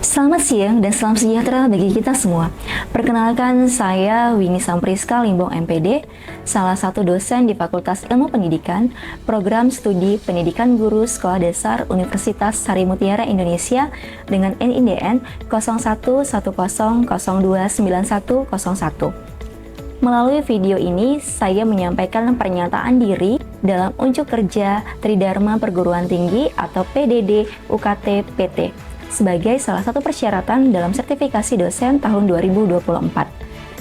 Selamat siang dan salam sejahtera bagi kita semua. Perkenalkan, saya Winnie Sampriska Limbong MPD, salah satu dosen di Fakultas Ilmu Pendidikan, Program Studi Pendidikan Guru Sekolah Dasar Universitas Sari Mutiara Indonesia dengan NIDN 0110029101. Melalui video ini, saya menyampaikan pernyataan diri dalam unjuk kerja Tridharma Perguruan Tinggi atau PDD UKT PT sebagai salah satu persyaratan dalam sertifikasi dosen tahun 2024.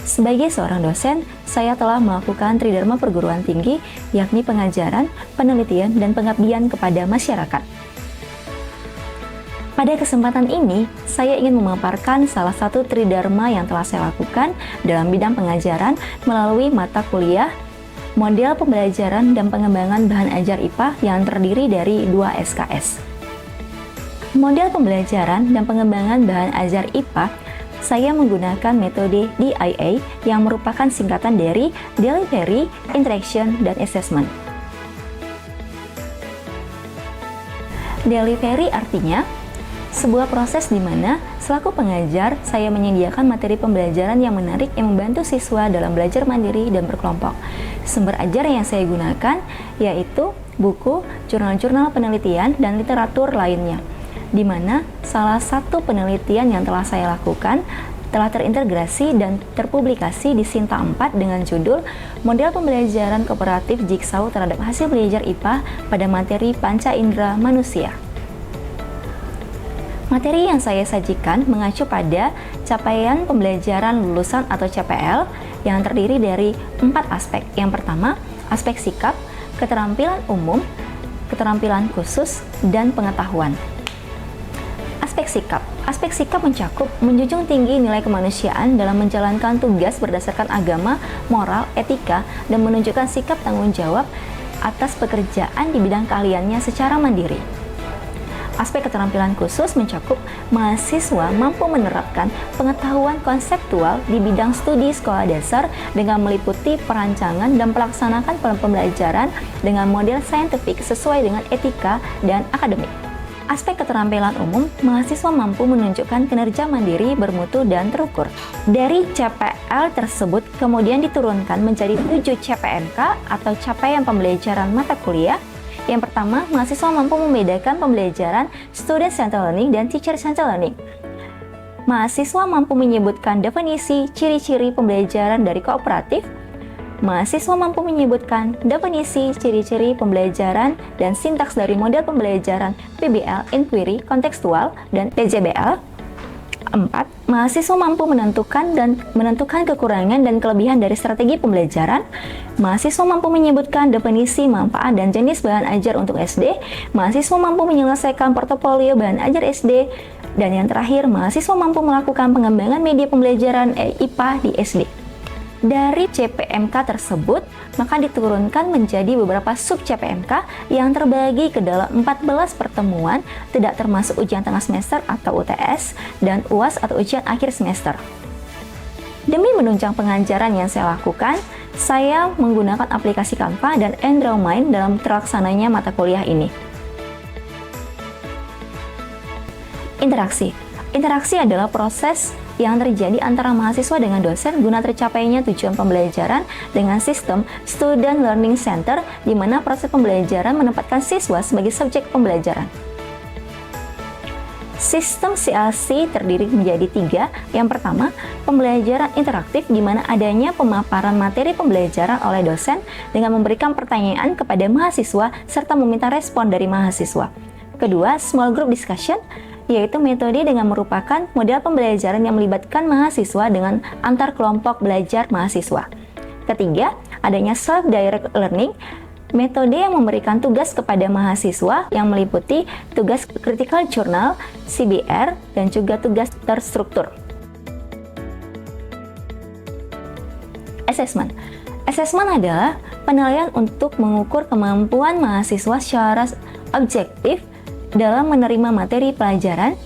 Sebagai seorang dosen, saya telah melakukan Tridharma Perguruan Tinggi, yakni pengajaran, penelitian, dan pengabdian kepada masyarakat. Pada kesempatan ini, saya ingin memaparkan salah satu Tridharma yang telah saya lakukan dalam bidang pengajaran melalui mata kuliah, model pembelajaran dan pengembangan bahan ajar IPA yang terdiri dari 2 SKS. Model pembelajaran dan pengembangan bahan ajar IPA, saya menggunakan metode DIA yang merupakan singkatan dari Delivery, Interaction, dan Assessment. Delivery artinya sebuah proses di mana selaku pengajar saya menyediakan materi pembelajaran yang menarik yang membantu siswa dalam belajar mandiri dan berkelompok. Sumber ajar yang saya gunakan yaitu buku, jurnal-jurnal penelitian, dan literatur lainnya, di mana salah satu penelitian yang telah saya lakukan telah terintegrasi dan terpublikasi di Sinta 4 dengan judul Model Pembelajaran Kooperatif Jigsaw terhadap Hasil Belajar IPA pada Materi Panca Indera Manusia. Materi yang saya sajikan mengacu pada capaian pembelajaran lulusan atau CPL yang terdiri dari 4 aspek. Yang pertama, aspek sikap, keterampilan umum, keterampilan khusus, dan pengetahuan. Aspek sikap mencakup menjunjung tinggi nilai kemanusiaan dalam menjalankan tugas berdasarkan agama, moral, etika, dan menunjukkan sikap tanggung jawab atas pekerjaan di bidang keahliannya secara mandiri. Aspek keterampilan khusus mencakup mahasiswa mampu menerapkan pengetahuan konseptual di bidang studi sekolah dasar dengan meliputi perancangan dan pelaksanakan pembelajaran dengan model saintifik sesuai dengan etika dan akademik. Aspek keterampilan umum, mahasiswa mampu menunjukkan kinerja mandiri, bermutu, dan terukur. Dari CPL tersebut kemudian diturunkan menjadi 7 CPMK atau capaian pembelajaran mata kuliah. Yang pertama, mahasiswa mampu membedakan pembelajaran student-centered learning dan teacher-centered learning. Mahasiswa mampu menyebutkan definisi ciri-ciri pembelajaran dari kooperatif. Mahasiswa mampu menyebutkan definisi ciri-ciri pembelajaran dan sintaks dari model pembelajaran PBL, Inquiry, Kontekstual, dan PJBL. 4. Mahasiswa mampu menentukan kekurangan dan kelebihan dari strategi pembelajaran. Mahasiswa mampu menyebutkan definisi, manfaat, dan jenis bahan ajar untuk SD. Mahasiswa mampu menyelesaikan portofolio bahan ajar SD. Dan yang terakhir, mahasiswa mampu melakukan pengembangan media pembelajaran IPA di SD. Dari CPMK tersebut, maka diturunkan menjadi beberapa sub CPMK yang terbagi ke dalam 14 pertemuan, tidak termasuk ujian tengah semester atau UTS, dan UAS atau ujian akhir semester. Demi menunjang pengajaran yang saya lakukan, saya menggunakan aplikasi Canva dan Andromind dalam terlaksananya mata kuliah ini. Interaksi adalah proses yang terjadi antara mahasiswa dengan dosen guna tercapainya tujuan pembelajaran dengan sistem Student Learning Center, di mana proses pembelajaran menempatkan siswa sebagai subjek pembelajaran. Sistem CLC terdiri menjadi 3. Yang pertama, pembelajaran interaktif, di mana adanya pemaparan materi pembelajaran oleh dosen dengan memberikan pertanyaan kepada mahasiswa serta meminta respon dari mahasiswa. Kedua, small group discussion, yaitu metode dengan merupakan model pembelajaran yang melibatkan mahasiswa dengan antar kelompok belajar mahasiswa. Ketiga, adanya self-direct learning, metode yang memberikan tugas kepada mahasiswa yang meliputi tugas critical journal, CBR, dan juga tugas terstruktur. Assessment adalah penilaian untuk mengukur kemampuan mahasiswa secara objektif dalam menerima materi pelajaran.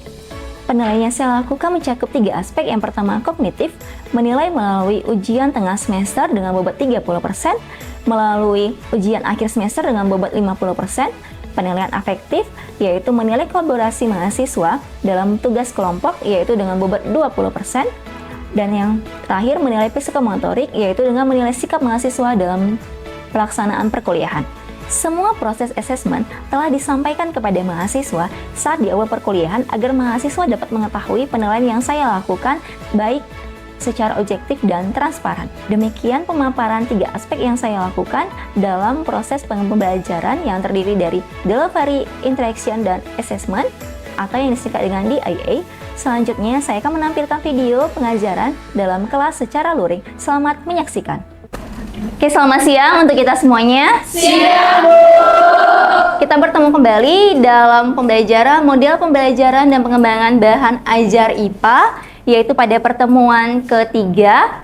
Penilaian yang saya lakukan mencakup 3 aspek. Yang pertama, kognitif, menilai melalui ujian tengah semester dengan bobot 30%, melalui ujian akhir semester dengan bobot 50%, penilaian afektif, yaitu menilai kolaborasi mahasiswa dalam tugas kelompok, yaitu dengan bobot 20%. Dan yang terakhir menilai psikomotorik, yaitu dengan menilai sikap mahasiswa dalam pelaksanaan perkuliahan. Semua proses asesmen telah disampaikan kepada mahasiswa saat di awal perkuliahan agar mahasiswa dapat mengetahui penilaian yang saya lakukan baik secara objektif dan transparan. Demikian pemaparan 3 aspek yang saya lakukan dalam proses pembelajaran yang terdiri dari delivery, interaction, dan assessment atau yang disingkat dengan DIA. Selanjutnya saya akan menampilkan video pengajaran dalam kelas secara luring. Selamat menyaksikan. Oke, selamat siang untuk kita semuanya. Siang, Bu. Kita bertemu kembali dalam pembelajaran model pembelajaran dan pengembangan bahan ajar IPA, yaitu pada pertemuan ketiga.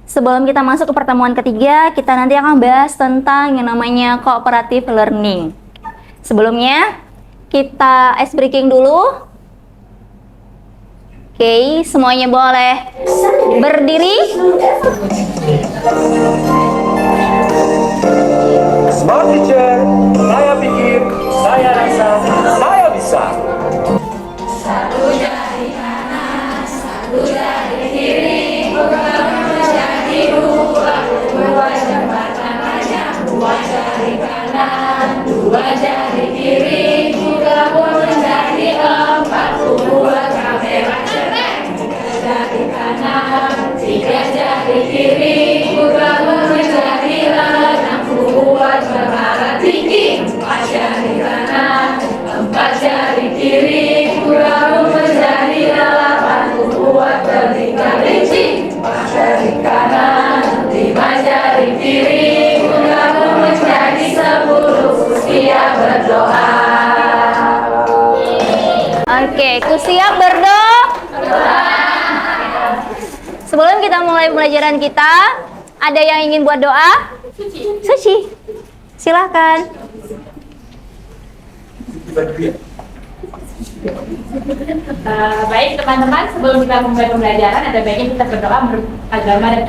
Sebelum kita masuk ke pertemuan ketiga, kita nanti akan bahas tentang yang namanya cooperative learning. Sebelumnya, kita ice breaking dulu. Oke, semuanya boleh berdiri. Smart teacher, saya pikir, saya rasa, saya bisa. Satu jari kanan, satu jari kiri, bergabung menjadi dua. Dua jembatan panjang, dua jari kanan, dua jari kiri, bergabung menjadi empat. Dua kamera cereng, tiga jari kanan, tiga jari kiri, bergabung menjadi enam. Dua jembatan tinggi, empat jari kanan, empat jari kiri, bergabung menjadi delapan. Dua telinga rinci, empat jari kanan, lima jari kiri, bergabung menjadi 10. Siap berdoa. Oke, siap berdoa. Sebelum kita mulai pembelajaran kita, ada yang ingin buat doa? Suci. Silahkan. Baik teman-teman, sebelum kita mulai pembelajaran ada baiknya kita berdoa menurut agama dan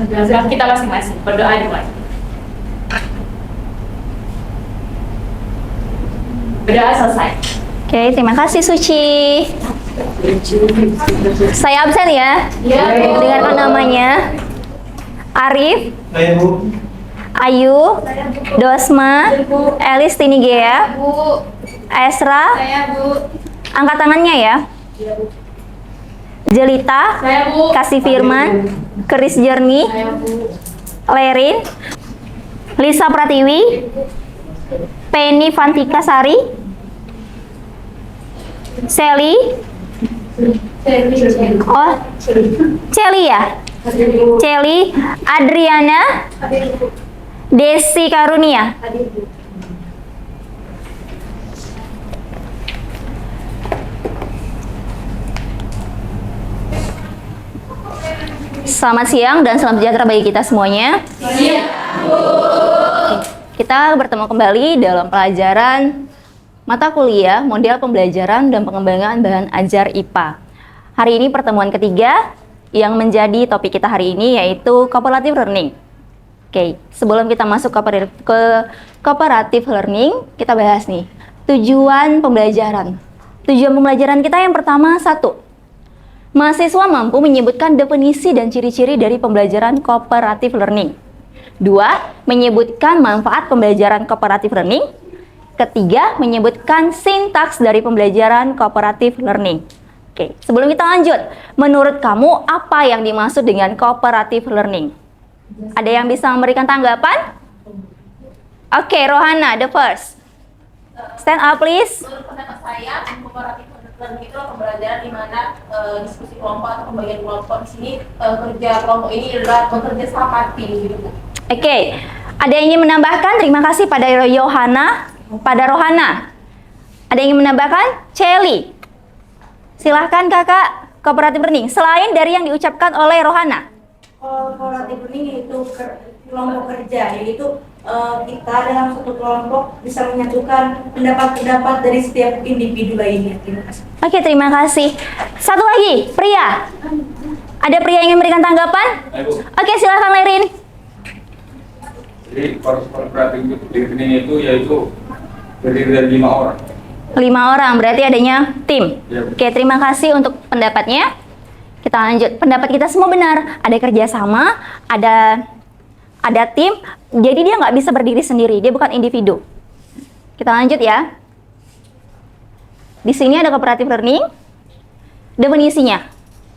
agama kita masing-masing. Berdoa dimulai. Berdoa selesai. Oke, terima kasih Suci. Saya absen ya. Ya, Dengarkan namanya. Arif, Saya, Bu. Ayu, Dosma, Elis Tinigea, Bu. Esra. Saya Bu. Angkat tangannya ya. Jelita, Saya Bu. Kasih Firman, Keris Jernih, Saya Bu. Lerin, Lisa Pratiwi, Penny Fantika Sari, Sally, oh Celi ya, Celi, Adriana, Desi Karunia. Selamat siang dan salam sejahtera bagi kita semuanya. Kita bertemu kembali dalam pelajaran mata kuliah model pembelajaran dan pengembangan bahan ajar IPA. Hari ini pertemuan ketiga yang menjadi topik kita hari ini yaitu cooperative learning. Oke, sebelum kita masuk ke cooperative learning, kita bahas nih tujuan pembelajaran. Tujuan pembelajaran kita yang pertama, 1. Mahasiswa mampu menyebutkan definisi dan ciri-ciri dari pembelajaran cooperative learning. 2. Menyebutkan manfaat pembelajaran cooperative learning. Ketiga, menyebutkan sintaks dari pembelajaran cooperative learning. Oke, sebelum kita lanjut, menurut kamu apa yang dimaksud dengan cooperative learning? Ada yang bisa memberikan tanggapan? Oke, Rohana, the first. Stand up, please. Menurut pendapat saya, cooperative learning itu pembelajaran di mana diskusi kelompok atau pembagian kelompok. Di sini kerja kelompok ini adalah bekerja sama tim gitu. Oke, ada yang ingin menambahkan? Terima kasih pada Rohana. Ada yang ingin menambahkan? Celi. Silahkan kakak, cooperative learning. Selain dari yang diucapkan oleh Rohana. Cooperative learning itu kelompok kerja, yaitu kita dalam satu kelompok bisa menyatukan pendapat-pendapat dari setiap individu lainnya. Terima kasih. Oke, terima kasih. Satu lagi, pria. Ada pria yang ingin memberikan tanggapan? Oke, silakan Lerin. Jadi cooperative learning itu yaitu Terdiri dari 5 orang. 5 orang, berarti adanya tim. Ya, Oke, terima kasih untuk pendapatnya. Kita lanjut. Pendapat kita semua benar. Ada kerjasama, ada tim. Jadi dia nggak bisa berdiri sendiri. Dia bukan individu. Kita lanjut ya. Di sini ada cooperative learning. Definisinya.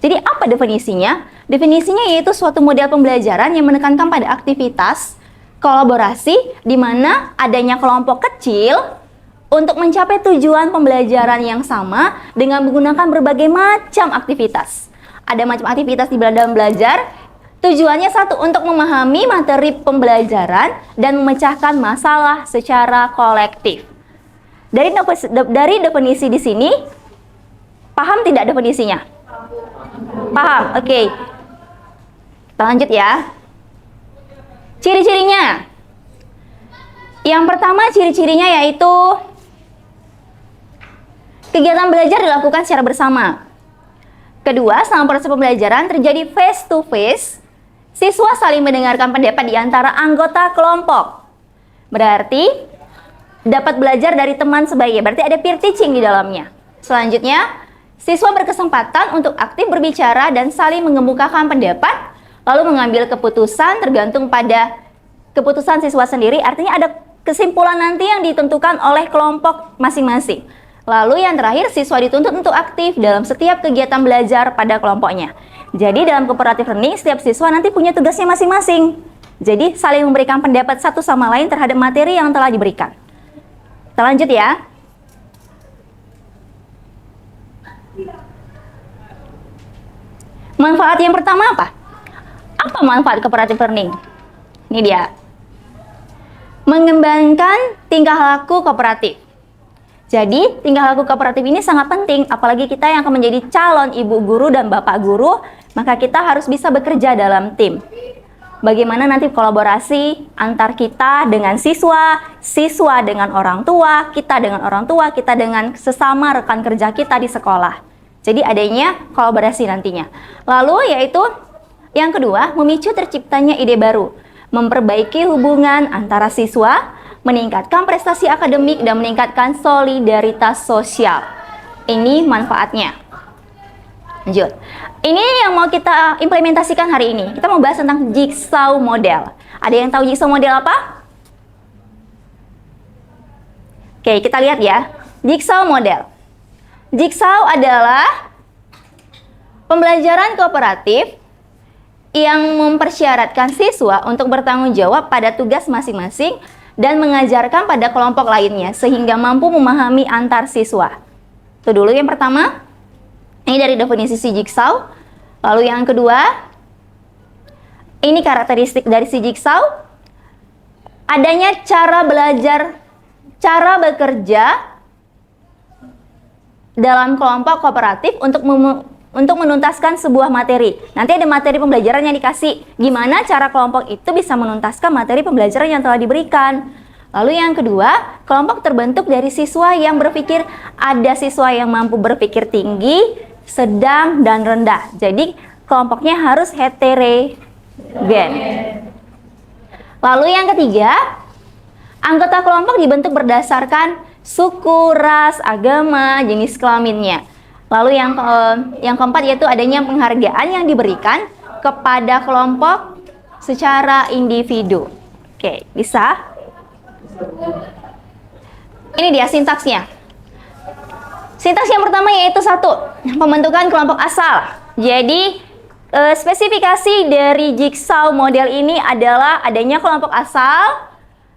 Jadi apa definisinya? Definisinya yaitu suatu model pembelajaran yang menekankan pada aktivitas kolaborasi di mana adanya kelompok kecil untuk mencapai tujuan pembelajaran yang sama dengan menggunakan berbagai macam aktivitas. Ada macam aktivitas di dalam belajar. Tujuannya satu, untuk memahami materi pembelajaran dan memecahkan masalah secara kolektif. Dari definisi di sini, paham tidak definisinya? Paham? Oke. Kita lanjut ya. Ciri-cirinya. Yang pertama ciri-cirinya yaitu kegiatan belajar dilakukan secara bersama. Kedua, selama proses pembelajaran terjadi face to face. Siswa saling mendengarkan pendapat di antara anggota kelompok. Berarti dapat belajar dari teman sebaya. Berarti ada peer teaching di dalamnya. Selanjutnya, siswa berkesempatan untuk aktif berbicara dan saling mengemukakan pendapat, lalu mengambil keputusan tergantung pada keputusan siswa sendiri. Artinya ada kesimpulan nanti yang ditentukan oleh kelompok masing-masing. Lalu yang terakhir, siswa dituntut untuk aktif dalam setiap kegiatan belajar pada kelompoknya. Jadi dalam cooperative learning, setiap siswa nanti punya tugasnya masing-masing. Jadi saling memberikan pendapat satu sama lain terhadap materi yang telah diberikan. Kita lanjut ya. Manfaat yang pertama apa? Apa manfaat cooperative learning? Ini dia. Mengembangkan tingkah laku kooperatif. Jadi, tingkah laku kooperatif ini sangat penting, apalagi kita yang akan menjadi calon ibu guru dan bapak guru, maka kita harus bisa bekerja dalam tim. Bagaimana nanti kolaborasi antar kita dengan siswa, siswa dengan orang tua, kita dengan sesama rekan kerja kita di sekolah. Jadi adanya kolaborasi nantinya. Lalu yaitu yang kedua, memicu terciptanya ide baru, memperbaiki hubungan antara siswa, meningkatkan prestasi akademik, dan meningkatkan solidaritas sosial. Ini manfaatnya. Lanjut. Ini yang mau kita implementasikan hari ini. Kita mau bahas tentang jigsaw model. Ada yang tahu jigsaw model apa? Oke, kita lihat ya. Jigsaw model. Jigsaw adalah pembelajaran kooperatif yang mempersyaratkan siswa untuk bertanggung jawab pada tugas masing-masing dan mengajarkan pada kelompok lainnya sehingga mampu memahami antar siswa. Itu dulu yang pertama. Ini dari definisi si jigsaw. Lalu yang kedua, ini karakteristik dari si jigsaw. Adanya cara belajar, cara bekerja dalam kelompok kooperatif untuk menuntaskan sebuah materi. Nanti ada materi pembelajaran yang dikasih. Gimana cara kelompok itu bisa menuntaskan materi pembelajaran yang telah diberikan. Lalu yang kedua, kelompok terbentuk dari siswa yang berpikir, ada siswa yang mampu berpikir tinggi, sedang, dan rendah. Jadi kelompoknya harus heterogen. Lalu yang ketiga, anggota kelompok dibentuk berdasarkan suku, ras, agama, jenis kelaminnya. Lalu yang keempat yaitu adanya penghargaan yang diberikan kepada kelompok secara individu. Oke, bisa? Ini dia sintaksnya. Sintaks yang pertama yaitu satu, pembentukan kelompok asal. Jadi spesifikasi dari jigsaw model ini adalah adanya kelompok asal.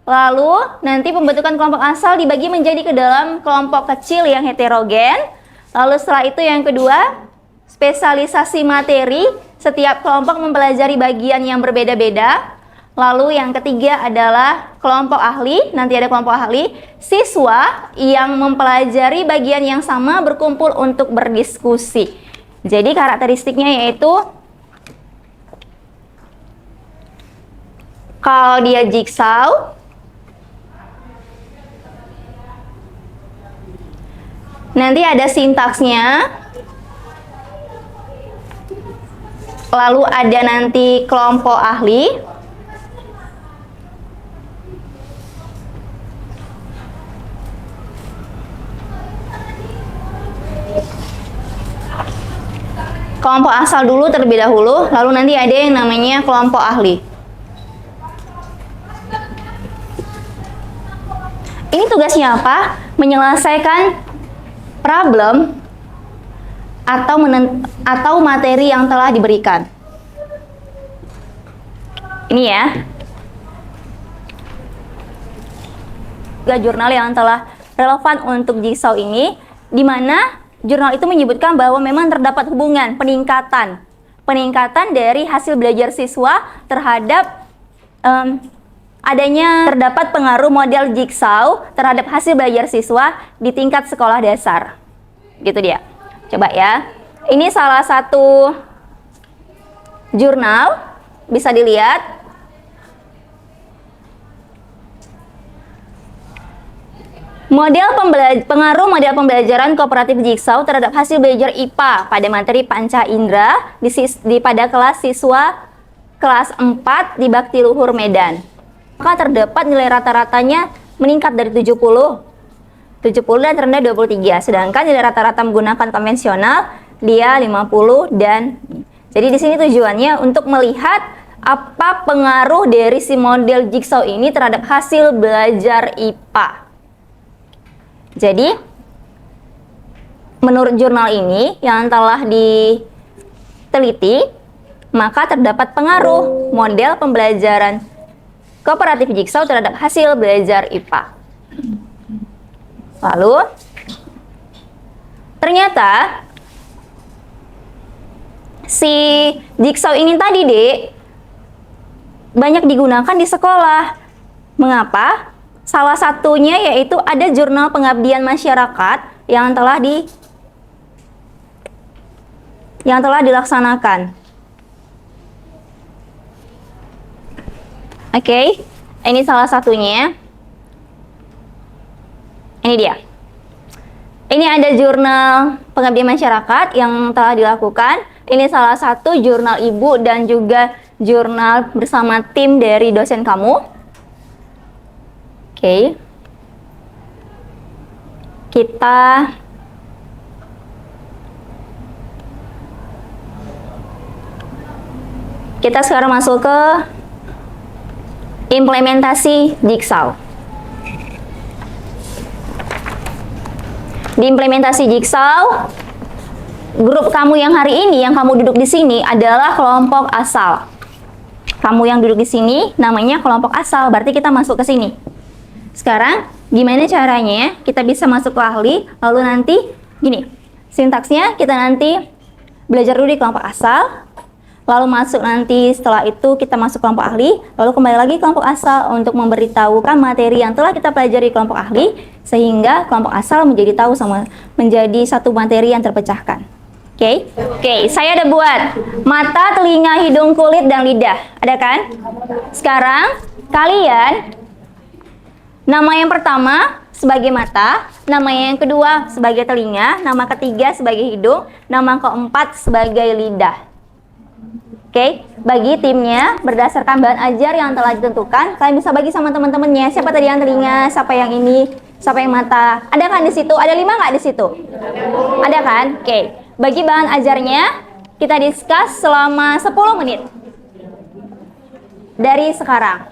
Lalu nanti pembentukan kelompok asal dibagi menjadi ke dalam kelompok kecil yang heterogen. Lalu setelah itu yang kedua, spesialisasi materi, setiap kelompok mempelajari bagian yang berbeda-beda. Lalu yang ketiga adalah kelompok ahli, nanti ada kelompok ahli, siswa yang mempelajari bagian yang sama berkumpul untuk berdiskusi. Jadi karakteristiknya yaitu, kalau dia jigsaw, nanti ada sintaksnya, lalu ada nanti kelompok ahli, kelompok asal dulu terlebih dahulu, lalu nanti ada yang namanya kelompok ahli. Ini tugasnya apa? Menyelesaikan problem atau materi yang telah diberikan. Ini ya. Jurnal yang telah relevan untuk Jigsaw ini, di mana jurnal itu menyebutkan bahwa memang terdapat hubungan peningkatan dari hasil belajar siswa terhadap adanya terdapat pengaruh model Jigsaw terhadap hasil belajar siswa di tingkat sekolah dasar. Gitu dia. Coba ya. Ini salah satu jurnal, bisa dilihat. Pengaruh model pembelajaran kooperatif Jigsaw terhadap hasil belajar IPA pada materi panca indera pada kelas siswa kelas 4 di Bakti Luhur Medan. Maka terdapat nilai rata-ratanya meningkat dari 70 dan terendah 23. Sedangkan nilai rata-rata menggunakan konvensional dia 50 dan jadi di sini tujuannya untuk melihat apa pengaruh dari si model Jigsaw ini terhadap hasil belajar IPA. Jadi, menurut jurnal ini yang telah diteliti, maka terdapat pengaruh model pembelajaran kooperatif Jigsaw terhadap hasil belajar IPA. Lalu, ternyata si Jigsaw ini tadi, Dek, banyak digunakan di sekolah. Mengapa? Salah satunya yaitu ada jurnal pengabdian masyarakat yang telah dilaksanakan. Oke, ini salah satunya. Ini dia. Ini ada jurnal pengabdian masyarakat yang telah dilakukan. Ini salah satu jurnal ibu dan juga jurnal bersama tim dari dosen kamu. Oke, kita sekarang masuk ke implementasi Jigsaw. Di implementasi Jigsaw, grup kamu yang hari ini, yang kamu duduk di sini adalah kelompok asal. Kamu yang duduk di sini namanya kelompok asal, berarti kita masuk ke sini. Sekarang, gimana caranya kita bisa masuk ke ahli, lalu nanti, gini, sintaksnya kita nanti belajar dulu di kelompok asal, lalu masuk nanti setelah itu kita masuk kelompok ahli, lalu kembali lagi kelompok asal untuk memberitahukan materi yang telah kita pelajari di kelompok ahli, sehingga kelompok asal menjadi satu materi yang terpecahkan. Oke, saya ada buat mata, telinga, hidung, kulit, dan lidah. Ada kan? Sekarang, kalian nama yang pertama sebagai mata, nama yang kedua sebagai telinga, nama ketiga sebagai hidung, nama keempat sebagai lidah. Oke, bagi timnya berdasarkan bahan ajar yang telah ditentukan, kalian bisa bagi sama teman-temannya. Siapa tadi yang telinga, siapa yang ini, siapa yang mata. Ada kan di situ? Ada 5 nggak di situ? Ada kan? Oke, bagi bahan ajarnya kita discuss selama 10 menit dari sekarang.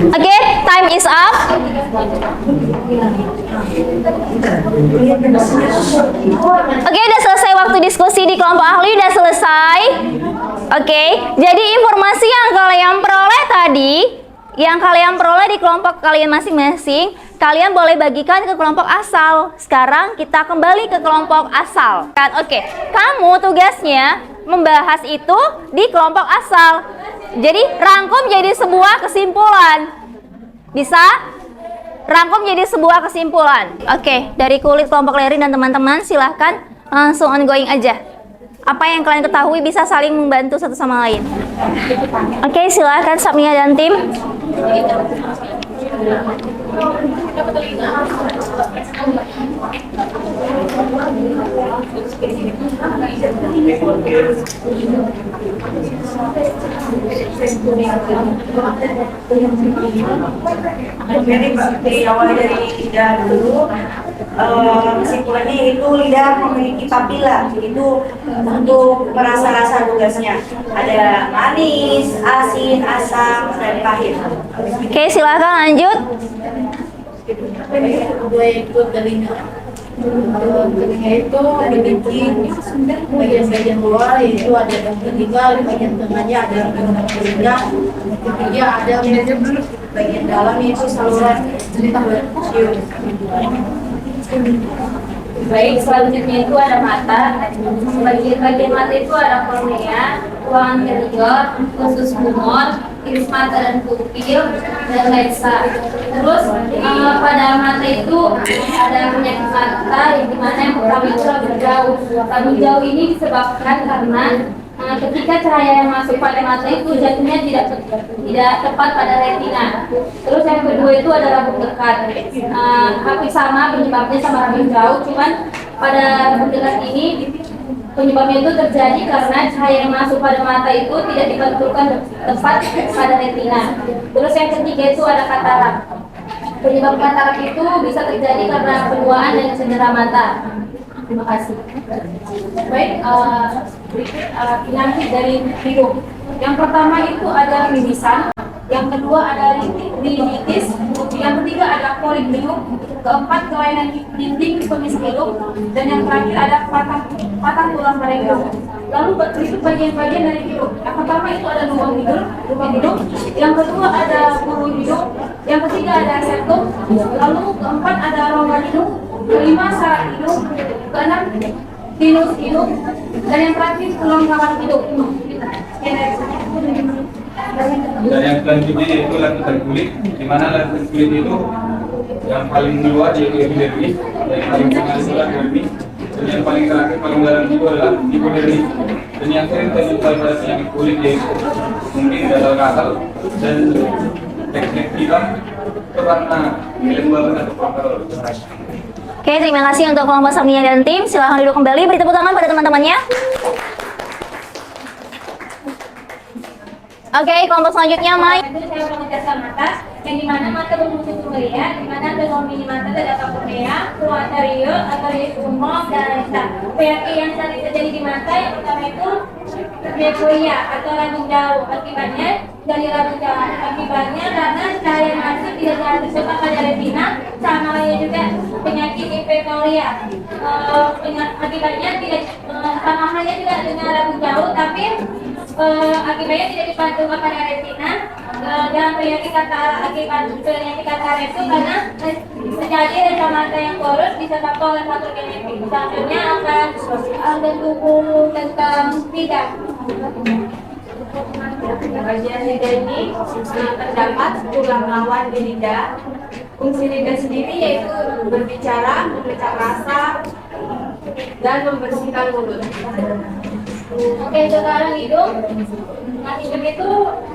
Oke, time is up. Oke, udah selesai waktu diskusi di kelompok ahli, udah selesai. Oke, jadi informasi yang kalian peroleh tadi Yang kalian peroleh di kelompok kalian masing-masing, kalian boleh bagikan ke kelompok asal. Sekarang kita kembali ke kelompok asal. Kan, oke. Kamu tugasnya membahas itu di kelompok asal. Jadi rangkum jadi sebuah kesimpulan. Bisa? Rangkum jadi sebuah kesimpulan. Oke, dari kulit kelompok Leri dan teman-teman silahkan langsung ongoing aja. Apa yang kalian ketahui bisa saling membantu satu sama lain. Oke, silahkan Sapnia dan tim. Jadi awal dari lidah dulu, kesimpulannya itu lidah memiliki papila, itu untuk rasa-rasa tugasnya ada manis, asin, asam, dan pahit. Oke, silahkan lanjut. Gue ikut telinga. Telinga itu memiliki bagian-bagian luar, yaitu ada telinga, bagian tengahnya ada telinga, ketiga ada bagian dalam yaitu saluran cium. Baik, selanjutnya itu ada mata. Bagian mata itu ada kornea, ruangan koridor, usus humor, iris mata dan pupil, dan lensa. Terus pada mata itu ada penyakit mata yang dimana yang pertama itu rabun jauh. Rabun jauh ini disebabkan karena ketika cahaya yang masuk pada mata itu jatuhnya tidak tepat pada retina. Terus yang kedua itu ada rabun dekat. Hampir sama penyebabnya sama rabun jauh, cuman pada rabun dekat ini penyebabnya itu terjadi karena cahaya yang masuk pada mata itu tidak dipantulkan tepat pada retina. Terus yang ketiga itu ada katarak. Penyebab katarak itu bisa terjadi karena penuaan dan cedera mata. Terima kasih. Baik, berikut penyakit dari hidung. Yang pertama itu ada mimisan, yang kedua ada rinitis, yang ketiga ada kolik hidung, keempat kelainan dinding pemis hidung, dan yang terakhir ada patah tulang pada hidung. Lalu berikut bagian-bagian dari hidung. Yang pertama itu ada lubang hidung, yang kedua ada bulu hidung, yang ketiga ada septum, lalu keempat ada rongga hidung, kelima saraf hidung, keenam sinus hidung, dan yang terakhir tulang kawat hidung. Dan yang selanjutnya yaitu lapisan kulit, di mana lapisan kulit itu yang paling luar yaitu epidermis, yang paling tengah itu dermis, dan yang paling terakhir paling dalam itu adalah hipodermis. Dan yang sering terjadi pada penyakit kulit yaitu mungkin gatal gatal dan teknik hitam itu karena kelembaban atau faktor. Oke, terima kasih untuk kelompok Sapnia dan tim. Silahkan duduk kembali, beri tepuk tangan pada teman-temannya. Oke, kelompok selanjutnya, Mai. Itu saya mengejarkan mata, yang dimana mata berfungsi untuk melihat, dimana dalam mini mata terdapat kornea, ruang arterial umum, dan lensa. Penyakit yang sering terjadi di mata yang pertama itu diaporia atau rabun jauh. Akibatnya dari rabun jauh, akibatnya karena cahaya masuk tidak tersebar pada retina, sama lainnya juga penyakit hipertoria. Akibatnya tidak sama halnya juga dengan rabun jauh, tapi akibatnya tidak dipantulkan pada retina. Dan penyakit katarak itu karena terjadi rasa mata yang kurus disebabkan oleh faktor genetik. Selanjutnya akan buku tentang lidah. Bagian lidah ini terdapat tulang lawan di lidah. Fungsi lidah sendiri yaitu berbicara, memberikan rasa, dan membersihkan mulut. Oke, sekarang hidung. Nah, hidung itu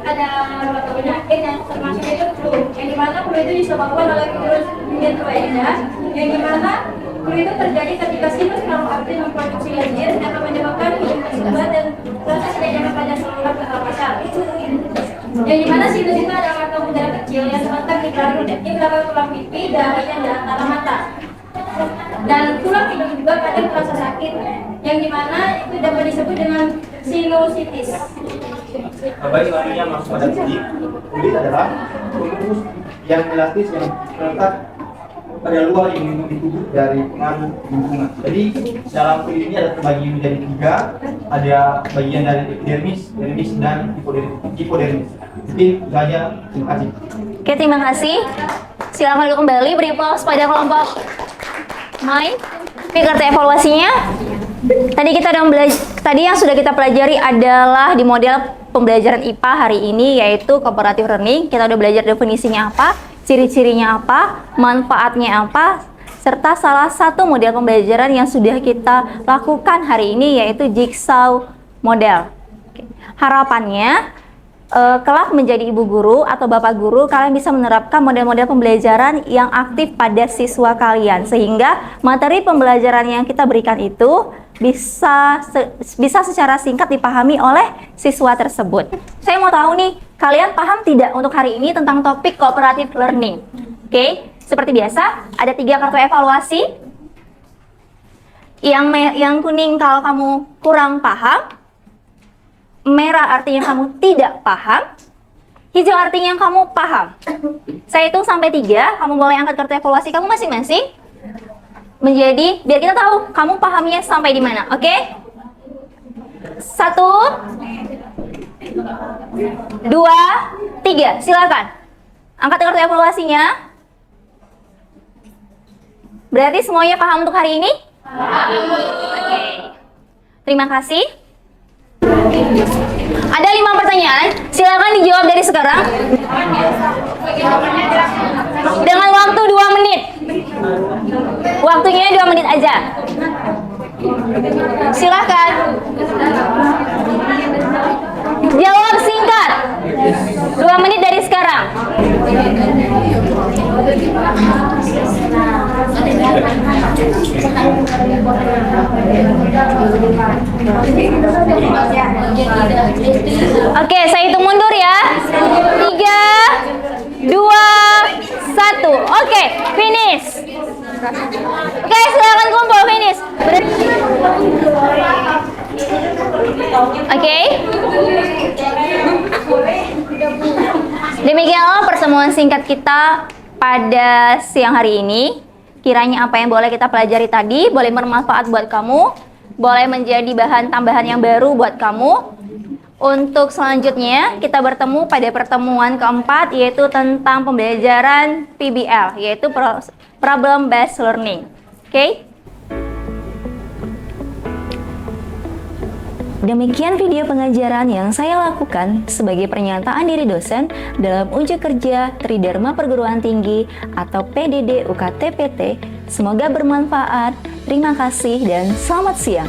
ada beberapa penyakit yang termasuk itu flu. Yang dimana flu itu disebabkan oleh virus influenza. Yang dimana flu itu terjadi ketika sinus paru aktif memproduksi lendir yang menyebabkan hidung tersebar dan proses terjadi pada saluran pernapasan. Yang dimana sinus itu adalah mata udara kecil yang terletak di belakang tulang pipi dan bagian di antara mata. Dan tulang hidung juga kadang terasa sakit, yang dimana itu dapat disebut dengan sinusitis. Baik, selanjutnya masuk pada kulit. Kulit adalah tubuh yang elastis yang terletak pada luar yang melindungi tubuh dari pengaruh lingkungan. Jadi dalam kulit ini ada terbagi menjadi 3, ada bagian dari epidermis, dermis, dan hipodermis. Mungkin itu aja. Terima kasih. Oke, terima kasih. Silakan duduk kembali, beri aplaus pada kelompok main. Ini kartu evaluasinya. Tadi yang sudah kita pelajari adalah di model pembelajaran IPA hari ini, yaitu cooperative learning. Kita udah belajar definisinya apa, ciri-cirinya apa, manfaatnya apa, serta salah satu model pembelajaran yang sudah kita lakukan hari ini, yaitu jigsaw model. Oke. Harapannya kelak menjadi ibu guru atau bapak guru, kalian bisa menerapkan model-model pembelajaran yang aktif pada siswa kalian, sehingga materi pembelajaran yang kita berikan itu bisa secara singkat dipahami oleh siswa tersebut. Saya mau tahu nih, kalian paham tidak untuk hari ini tentang topik cooperative learning? Oke, seperti biasa, ada 3 kartu evaluasi. Yang kuning kalau kamu kurang paham, merah artinya kamu tidak paham, hijau artinya kamu paham. Saya hitung sampai 3, kamu boleh angkat kartu evaluasi kamu masing-masing. Menjadi, biar kita tahu kamu pahamnya sampai di mana, oke? 1, 2, 3, silakan. Angkat kartu evaluasinya. Berarti semuanya paham untuk hari ini? Oke. Terima kasih. Ada 5 pertanyaan, silakan dijawab dari sekarang. Dengan waktu 2 menit. Waktunya 2 menit aja. Silakan. Jawab singkat. 2 menit dari sekarang. Oke, saya hitung mundur ya. 3, 2, 1. Oke, finish. Oke, silakan kumpul, finish. Oke. Demikianlah pertemuan singkat kita pada siang hari ini. Kiranya apa yang boleh kita pelajari tadi boleh bermanfaat buat kamu, boleh menjadi bahan tambahan yang baru buat kamu. Untuk selanjutnya kita bertemu pada pertemuan keempat, yaitu tentang pembelajaran PBL, yaitu Problem Based Learning. Oke? Demikian video pengajaran yang saya lakukan sebagai pernyataan diri dosen dalam unjuk kerja Tridharma Perguruan Tinggi atau PDD UKT PT. Semoga bermanfaat. Terima kasih dan selamat siang.